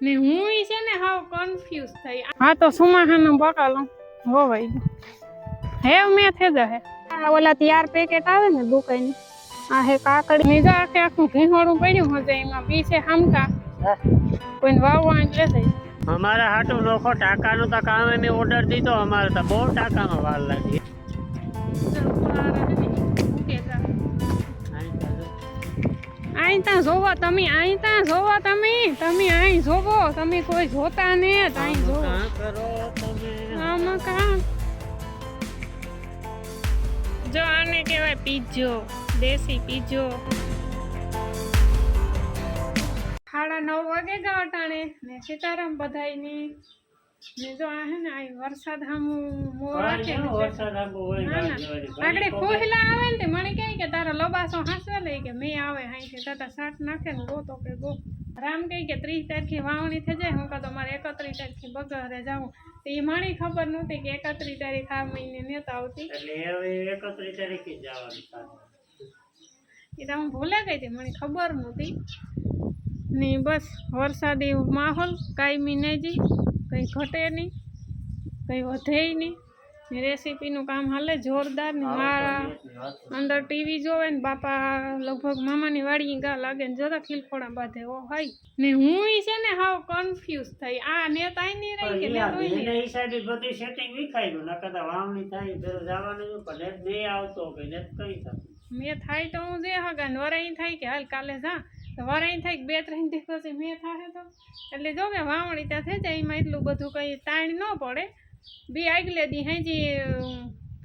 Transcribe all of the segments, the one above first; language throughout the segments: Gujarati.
ને હું ઈ છે ને હાવ કન્ફ્યુઝ થઈ. હા તો સુમાહાનો બકાલો હોવાઈ ગયો હે મેં થઈ જાય ઓલા તૈયાર પેકેટ આવે ને દુકાની આ હે કાકડી નીજા આખે આખું ઘીહોડું પડ્યું હશે એમાં પીછે હામતા કોઈને વાવવા એટલે થઈ हमारा हाटू नोखो टाका नो तो काम में ऑर्डर दी तो हमारे तो बहुत टाका में वाल लगी આઈતા જોવો તમે આઈતા જોવો તમે આઈ જોવો તમે કોઈ જોતા ને આઈ જોવો कहाँ करो તમે આમાં કા જો આને કહેવાય પીજો દેશી પીજો 9:30 વાગે ગયા અટાણે ને સીતારામ બધાયની ને જો આ હે ને આ વરસાદ હામુ મોર રાખે ને वरसाद हमको होई આગળ કોહલા આવે ને મને કહે કે તારા લબાસો હાસવા લે કે મે આવે હાઈ કે તાતા સાટ નાખે ને ગો તો કે ગો રામ કહે કે 30 તારીખે વાવણી થઈ જાય હું કા તો મારે 31 તારીખે બગરે જાઉં તો એ મને ખબર નહોતી કે 31 તારીખ આ મહિને નેતા આવતી એટલે હવે 31 તારીખે જવાનું એ તો હું ભૂલા ગઈ હતી મને ખબર નહોતી ને બસ વરસાદી માહોલ કાયમી નહીં જી કંઈ ઘટે નહીં કંઈ વધે નહીં ને રેસીપીનું કામ હાલે જોરદાર ને મારા અંદર ટીવી જોવે ને બાપા લગભગ મામાની વાડી ગા લાગે ને જોતા ખીલખોડા બાંધે ઓ હાઈ ને હું ઈ છે ને હાવ કન્ફ્યુઝ થઈ આ નેત આઈ નહીં રહી કે નેત હોય એને હિસાબે બધી સેટિંગ વિખાઈ ગયું નકર તો વાવણી થાય તો જવાનું પણ નેટ નહીં આવતો કે નેટ કઈ થાય મેં થાય તો હું જે હગા વરાઈ થાય કે હાલ કાલે જા વરાઈ થાય 2-3 દિવસ પછી મેં થાય તો એટલે જો કે વાવણી ત્યાં થઈ જાય એમાં એટલું બધું કંઈ તાણ ન પડે બી આગલે દી હેજી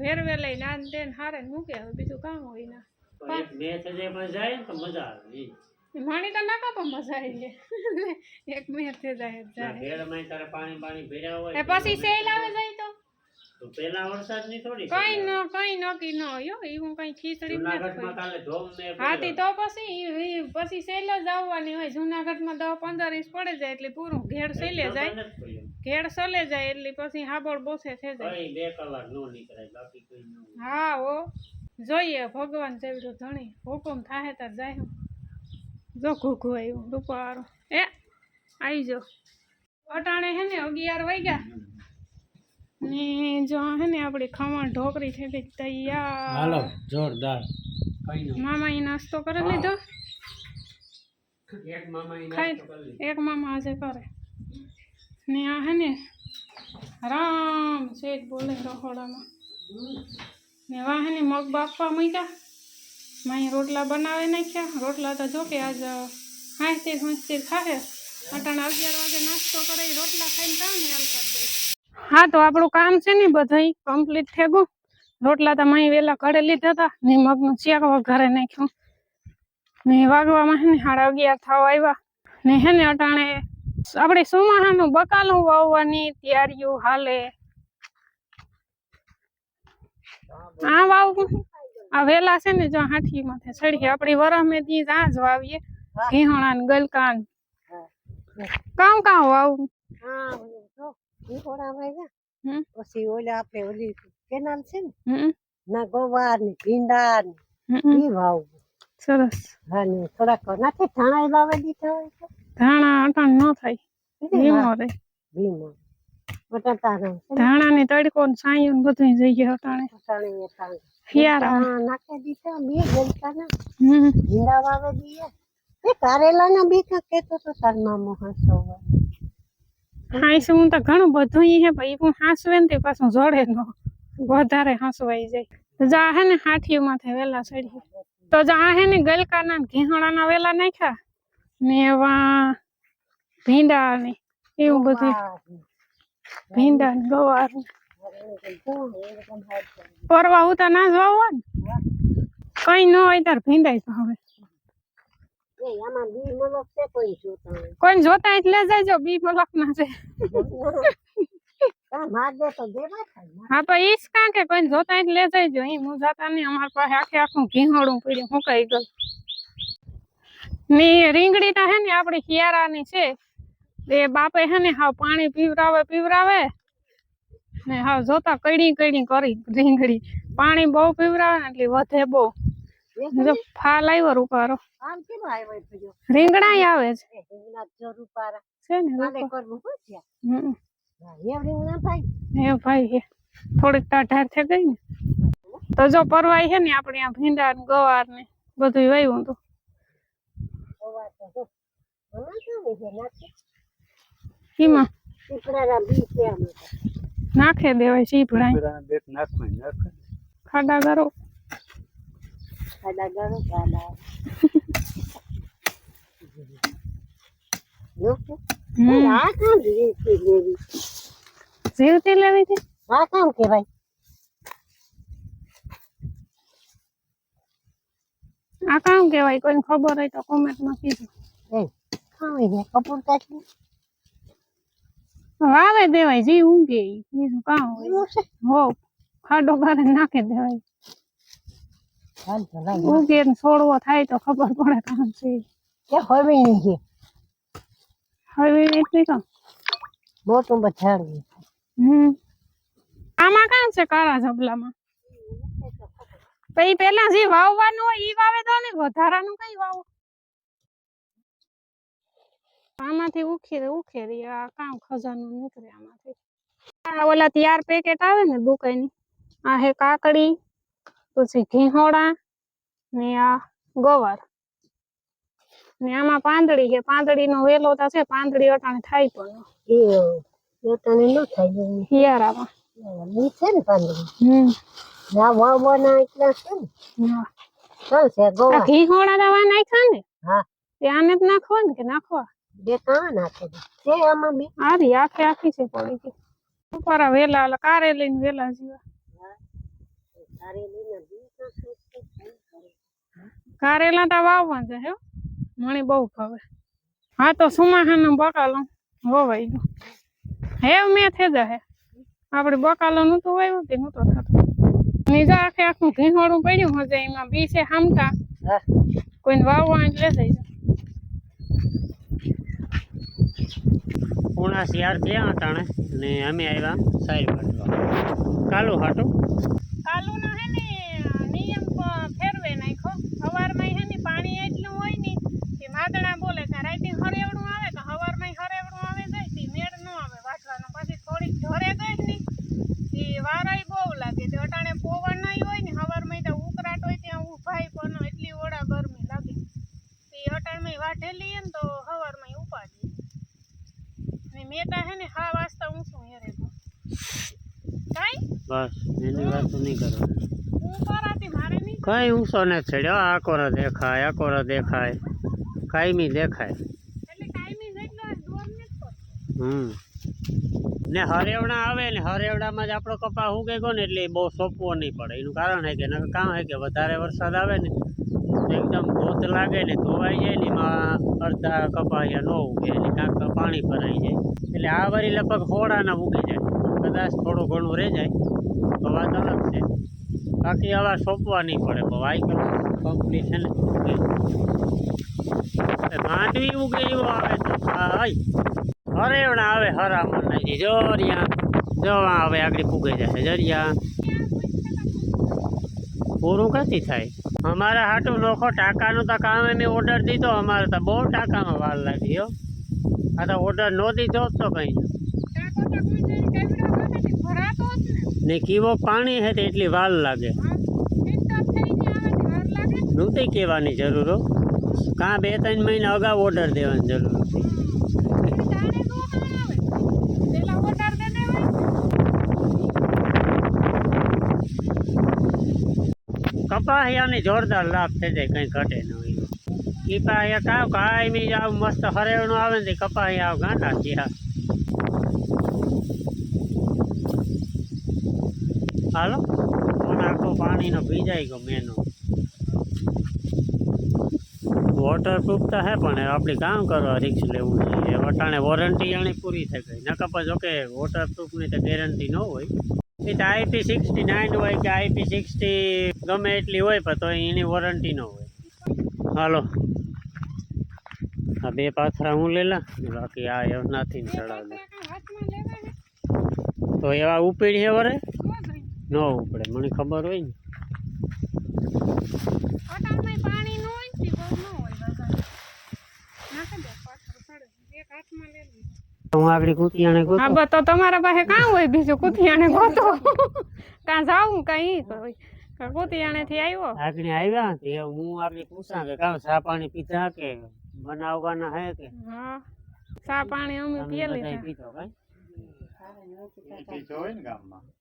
ભેરવે લઈ નાન તેન હારે મૂકે હવે બીજું કામ હોય ના બે થઈ જાય જાય ને તો મજા આવે માણી તો નાકા તો મજા આવી જાય એક મેર થઈ જાય ભેળમાં તારે પાણી ભર્યા હોય પછી સેલ આવે જાય તો પેલા વરસાદ ની થોડી કઈ નક્કી ન હોય એવું કઈ ખીચડી જૂનાગઢમાં કાલે ધોમ ને હાથી તો પછી સેલ જ આવવાની હોય જૂનાગઢમાં 10-15 ઇંચ પડે જાય એટલે પૂરું ઘેડ સેલે જાય ઘેડ સલે જાય એટલે પછી હાબળ બોસે થઈ જાય 2 કલાક નો નીકળાય બાકી કોઈ ન હા ઓ જોઈએ ભગવાન જેવડો ધણી હુકમ થાય તાર જાય જો ઘૂઘું આવ્યું રૂપારો એ આવી જો અટાણે હે ને 11 વાગ્યા ને જો હે ને આપણી ખમણ ઢોકરી થઈ ગઈ તૈયાર હાલો જોરદાર મામા એ નાસ્તો કરી લીધો એક મામા આજે કરે ને આ હે ને રામ શેઠ બોલે રહોડામાં ને વાહ ને મગ બાફવા મૂક્યા માઈ રોટલા બનાવી નાખ્યા રોટલા તો જો કે આજ 60 ખાહે અટાણા 11 વાગે નાસ્તો કરે રોટલા ખાઈને કામ હાલ કરી દે હા તો આપણું કામ છે ને બધાય કમ્પ્લીટ થઈ ગયું રોટલા તો માઈ વેલા ઘરે લીધા હતા ને મગનું ચેક ઘરે નાખ્યું ને વાગવામાં હે ને 11:30 થવા આવ્યા ને હે ને અટાણે આપણે સુમાહાનું બકાલું વાવવાની તૈયારીઓ હાલે આ વાવું આ વેલા છે ને જો હાથી માથે ચડી આપણી વરમે દી આ જ વાવીએ ઘીહણા ને ગલકા કામ વાવું પછી ઓલા આપણે ઓલી કેનાલ છે ને ના ગોવાર ને ભીંડા ને ઈ વાવ સરસ હા ને થોડાક નાખે ધાણા વાવે દીધા હોય તો ધાણા અટાણ ન થાય ભીમો રે ભીમો બટાટા ધાણા ને તડકો ને સાયું ને બધું જઈએ અટાણે ફિયારા નાખી દીધા બે ગલકાના ભીંડા વાવે દીએ એ કારેલા ના બી કેતો તો તાર મામો હસો હાંસું તો ઘણું બધું હે ભાઈ હું હાંસવે ને તે પાછું જોડે ન વધારે હાંસવાઈ જાય તો જા હે ને હાથીઓ માથે વેલા ચડી તો જા હે ને ગલકાના ઘીહણાના વેલા નાખ્યા ને વા ભીંડા ને એવું બધું ભીંડા ને ગવાર પરવા ઉતા ના જ વાવવા ને કઈ ન હોય તાર ભીંડાય તો હવે કોઈ જોતા એટલે જાય બી મલક ના છે હા તો ઈસ કા કે કોઈ જોતા એટલે જાય અહીં હું જાતા નહીં અમાર પાસે આખે આખું ઘીહોડું પડ્યું મુકાઈ ગયું ને રીંગણી તો હે ને આપડી શિયાળાની છે એ બાપે હે ને હાવ પાણી પીવરાવે ને હાવ જોતા કડી કરી રીંગણી પાણી બહુ પીવરાવે ને એટલે વધે બહુ જો ફાલ આવ્યો રૂપારો રીંગણા આવે છે છે ને કાલે લોકો. કરવું પૂછ્યા હમ. એવડી ના થાય એ ભાઈ હે થોડીક ટાઢાર થઈ ગઈ ને તો જો પરવાય છે ને આપણે આ ભીંડા ને ગવાર ને બધું વાવ્યું તો હોવા તો જો આમાં કેવું છે નાખી એમાં પીપળાના બી છે આમાં તો. નાખે દેવાય ચીપડાય ખાડા કરો ખાડા ગળો ખાડા જો આ કામ જીવતી લેવી જીવતી લેવી છે આ કામ કહેવાય આ કામ કેવાય કોઈને ખબર હોય તો કોમેન્ટમાં કીધું એ કામ છે કપૂર કાઢી વાવે દેવાય જી ઊંઘે ઈ. બીજું કામ હોય એવું છે હો ખાડો ગારે નાખી દેવાય હાલ તો લાઈ ઊંઘે ને છોડવો થાય તો ખબર પડે કામ છે કે હવે નહીં છે હવે એટલી કામ મોટું બજાડવું આમાં કામ છે કાળા જબલામાં પછી પેલા જે વાવવાનું હોય ઈ વાવે તો ને વધારાનું કઈ વાવો આમાંથી ઉખેરી આ કામ ખજાનું નીકળે આમાંથી આ ઓલા તૈયાર પેકેટ આવે ને દુકાનની આ હે કાકડી પછી ઘીહોડા ને આ ગવાર ને આમાં પાંદડી છે પાંદડીનો વેલો તો છે પાંદડી અટાણે થાય પણ એ તને ન થાય જવું શિયાળામાં બી છે ને પાંદડી ના વાવવાના એટલા છે ને હા. ચાલશે આ ગોવા ઘીહોડા દવા નાખ્યા ને હા તે આને જ નાખવા ને કે નાખવા બે કાં નાખે છે આમાં બી આરી આખી છે પડી ગઈ ઉપર આ વેલા ઓલા કારેલી ને વેલા જેવા કારેલા તો વાવવા છે હે મને બહુ ભાવે હા તો સુમાહાનો બકાલો વવાઈ ગયો હેવ મેં થઈ જાય આપણે બકાલો નહોતું વાવ્યું તે નહોતો થતો નીજા આખું ઘીહોડું પડ્યું હશે એમાં બી છે હામટા હા કોઈને વાવવા એટલે થઈ જાય પૂણા શિયાળ થયા અટાણે ને અમે આવ્યા સાઈડ કાઢવા કાલું હાટું કાલુનો હે ને નિયમ ફેરવે નાખો સવારમાં હે ને પાણી એટલું હોય ને કે માદણા બોલે કે રાતે હરેવડું આવે તો સવારમાં હરેવડું આવે જાય તે મેળ ન આવે વાટવાનો પછી થોડીક ઢોરે ગઈ ને એ વારાય બહુ લાગે તો અટાણે પવન નહીં હોય ને સવારમાં તો ઉકળાટ હોય ત્યાં ઉભાઈ પણ એટલી ઓડા ગરમી લાગે તે અટાણમાં વાઢેલી ને તો સવારમાં ઉપાડી ને મેટા હે ને 6 વાજતા ઊંચું હેરે તો કાઈ બસ એની વાત તો નહીં કરો હું કરાતી મારે નહીં કઈ ઊંચો ને છેડ્યો આ કોરો દેખાય કાયમી દેખાય એટલે કાયમી જેટલો દોર ને ને હરેવડા આવે ને હરેવડામાં જ આપણો કપા ઉગે ગયો ને એટલે બહુ સોંપવો નહીં પડે એનું કારણ છે કે નકર કામ છે કે વધારે વરસાદ આવે ને એકદમ ધોત લાગે ને ધોવાઈ જાય ને એમાં અડધા કપાયા ન ઉગે એટલે કાંક પાણી ભરાઈ જાય એટલે આ વારી લગભગ હોળાના ઉગી જાય કદાચ થોડું ઘણું રહી જાય તો વાત અલગ છે બાકી આવા સોંપવા નહીં પડે વાઈ કંપની છે ને માંડવી ઉગે એવો આવે તો હરેવડા આવે હરામણ નાખી જરિયા જવા આવે આગળ પૂગે જશે જરિયા પૂરું ક્યાંથી થાય અમારા હાટું નોખો ટાંકાનું તો કામ મેં ઓર્ડર દીધો અમારે તો બહુ ટાંકામાં વાર લાગી હો આ તો ઓર્ડર ન દીધો તો કંઈ ને કીવો પાણી હે તો એટલી વાર લાગે નહોતી કહેવાની જરૂર હો કાં 2-3 મહિના અગાઉ ઓર્ડર દેવાની જરૂર હતી કપાહિયાની જોરદાર લાભ થઈ જાય કંઈ ઘટે ન હોય કપાહિયા કાવ કાયમી જાવ મસ્ત હરેવણું આવે ને કપાહિયા આવ ગાંડા થયા હાલો આખો પાણીનો ભીજાઈ ગયો મેનો વોટરપ્રૂફ તો હે પણ આપણે કામ કરવા રિક્સ લેવું જોઈએ વટાણે વોરંટી આની પૂરી થઈ ગઈ નકર પછી જોકે વોટરપ્રૂફની તો ગેરંટી ન હોય એ તો IP69 હોય કે IP60 ગમે એટલી હોય પણ તો એની વોરંટી ન હોય હાલો આ 2 પાથરા હું લેલા બાકી આ એવનાથી ચડાવ તો એવા ઉપીડ છે વરે ન ઉપડે મને ખબર હોય ને પાણી ન હોય ને બહુ ન હોય નાખી દે પાથર સડે એક હાથમાં લે હું આગળ કુતિયાને હા ગોતો બસ તો તમારા પાસે કાં હોય બીજું કુતિયાણે ગોતો કાં જાવું કાં ઈ કોઈ કુતિયાણે થી આવ્યો આગળ આવ્યા તે હું આગળ પૂછા કે કામ ચા પાણી પીધા કે બનાવવાના હે કે હા ચા પાણી અમે તમે પીએ બધાય લીધા પીધો કાંઈ?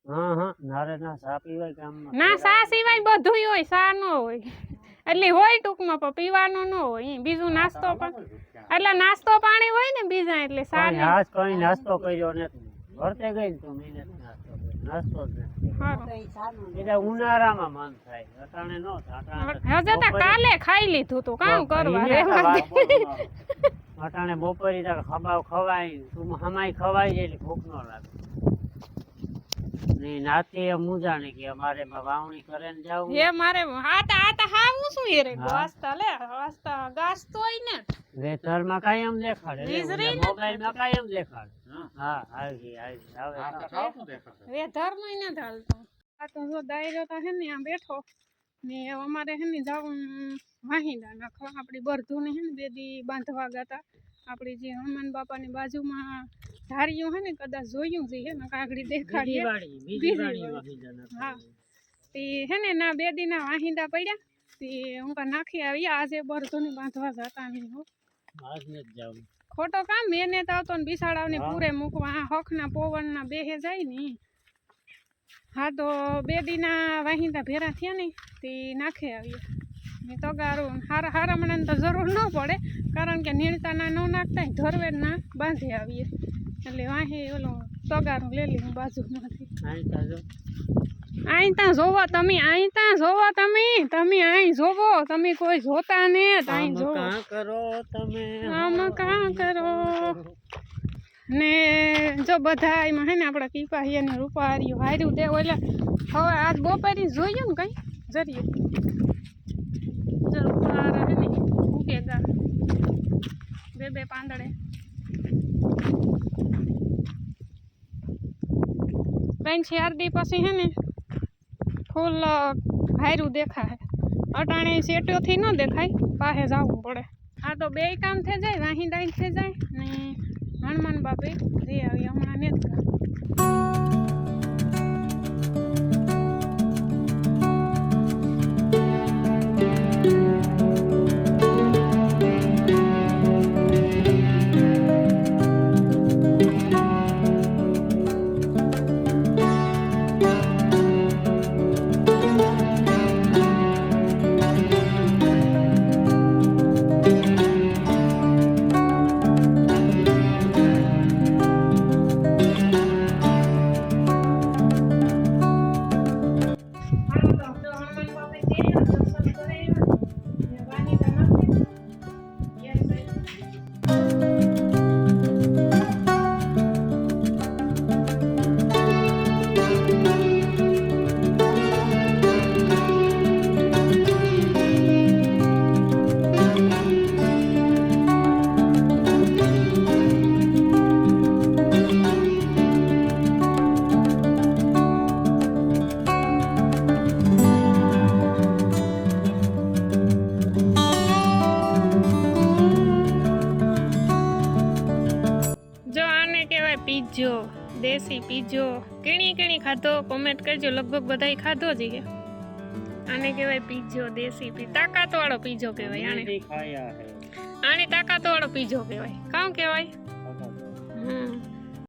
હા હા નારે ના ચા પીવાય ગામમાં ના સા સિવાય બધું હોય સા ન હોય એટલે હોય ટૂંકમાં પણ પીવાનું ન હોય ઈ. બીજું નાસ્તો પણ એટલે નાસ્તો પાણી હોય ને બીજા એટલે સા કઈ આજ કઈ નાસ્તો કર્યો નથી વર્તે ગઈ ને તો મેં નથી નાસ્તો જ નથી હારું. એટલે ઉનાળામાં મન થાય અટાણે નો થાય હજે તો કાલે ખાઈ લીધું તું કામ કરવા રહેવા દે. અટાણે બપોરે તાર ખબાવ ખવાય તું હમાય ખવાય જાય એટલે ભૂખ ન લાગે ને નાતે હું જાણે કે અમારે વાવણી કરે ને જાવું એ મારે આ તો હા હું શું એ રે હા. વાસ્તા ગાસ તો હોય ને વેતરમાં કાયમ દેખાડે વીજળી ને મોબાઈલમાં કાયમ દેખાડે હા આવી આવે વેધર નું ન ચાલતું આ તો જો દાયરો તો હે ને આ બેઠો ને અમારે હે ને જાવું વાહિંદા નાખવા આપણી બરધું ને હે ને બે દી બાંધવા ગાતા આપણી જે હનુમાન બાપાની બાજુમાં ધાર્યું હે ને કદાચ જોયું છે હે ને કાગડી દેખાડીએ હા તે હે ને ના બે દી ના વાહિંદા પડ્યા તે હું કા નાખી આવી આજે બરધું ને બાંધવા જતા નહીં હો ખોટો કામ મેને તો આવતો ને બિસાડાવને પૂરે મૂકવા આ હકના પવનના બેહે જાય ને ઈ. હા તો બે દીના વાહિંદા ભેરા થયા ને તે નાખે આવીએ ને તગારું હારા મણાને તો જરૂર ન પડે કારણ કે નીણતાના ન નાખતા ધરવેરના બાંધી આવીએ એટલે વાહે ઓલું તગારું લઈ લઈ હું બાજુમાંથી અહીં ત્યાં જોવો તમે અહીં ત્યાં જોવો તમે અહીં જોવો તમે કોઈ જોતા ને અહીં જોવો કરો તમે આમ કાં કરો ને જો બધા એમાં હે ને આપણા કીપાહીએ ને રૂપારીઓ હાર્યું તે ઓલે હવે આજ બપોરે જોયું ને કઈ જરીએ જો રૂપાર હે ને ઉગેગા બે પાંદડે 3-4 દી પછી હે ને ફૂલ હાર્યું દેખાય અટાણે શેટીઓથી ન દેખાય પાસે જવું પડે આ તો બે કામ થઈ જાય વાહિંદા થઈ જાય ને હનુમાન બાપે જે આવી હમણાં ને જ પીજો દેશી પીજો કેણી ખાધો કોમેન્ટ કરજો લગભગ બધાય ખાધો જ છે આને કહેવાય પીજો દેશી પી તાકાત વાળો પીજો કહેવાય આને તાકાત વાળો પીજો કહેવાય કામ કહેવાય